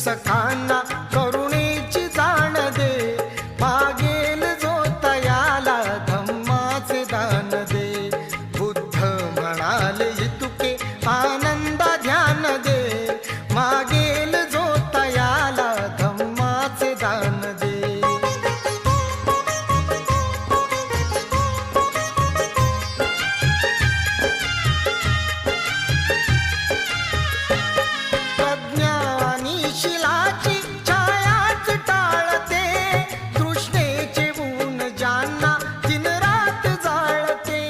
सखांना करुणेची जाण दे, मागेल जो तयाला धम्माचे दान दे. बुद्ध म्हणाले इतुके आनंदा ध्यान दे, मागेल जो तयाला धम्माचे दान दे. शिलाची छायाच टाळते, तृष्णेचे ऊन ज्यांना दिन रात जाळते.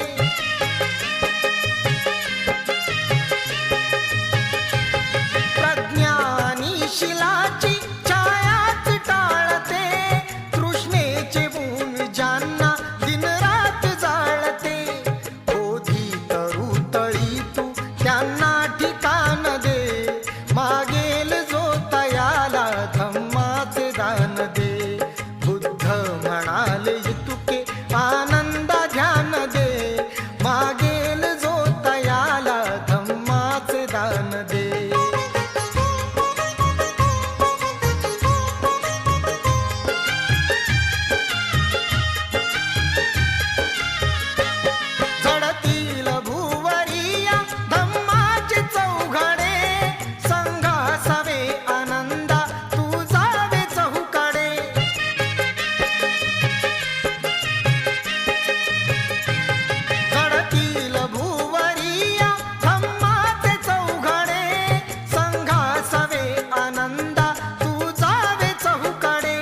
प्रज्ञानी शिलाची छायाच टाळते, तृष्णेचे ऊन ज्यांना दिन रात जाळते. बोधी तरुतळी तू त्यांना ठिकाण दे, मागेल जो तयाला धम्माचे दान दे. बुद्ध म्हणाले इतुके आनंदा ध्यान दे, मागेल जो तयाला धम्माचे दान दे. झडतील भुवरिया धम्माचे चौघडे, संघासावे आनंदा तू जावे चहूकडे. झडतील भुवरिया धम्माचे चौघडे, संघासावे आनंदा तू जावे चहूकडे.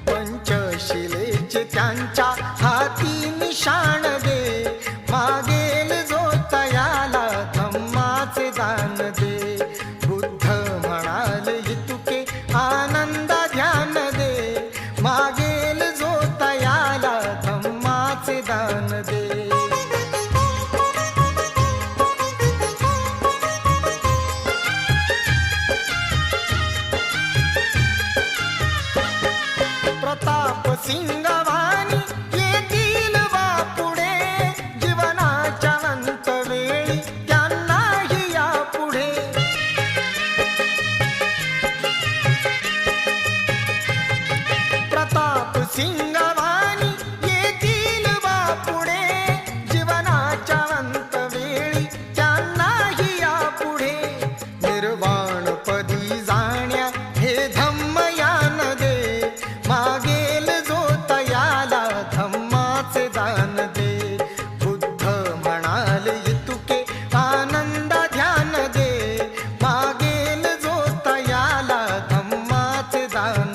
पंचशिलेचे त्यांच्या हाती निशाण दे, मागेल जो तयाला धम्माचे दान दे. बुद्ध म्हणाले इतुके आनंदा ध्यान दे, मागेल जो तयाला धम्माचे दान दे. प्रताप सिंगवानी येतील बापुढे, जीवनाच्या अंत वेळी त्यांनाही यापुढे. प्रताप सिंगवानी येतील बापुढे, जीवनाच्या अंत वेळी त्यांनाही यापुढे. निर्वाण पदी जाण्या हे धम्मयान दे, मागेल जो तयाला धम्माचे दान दे. बुद्ध म्हणाले इतुके आनंदा ध्यान दे, मागेल जो तयाला धम्माचे दान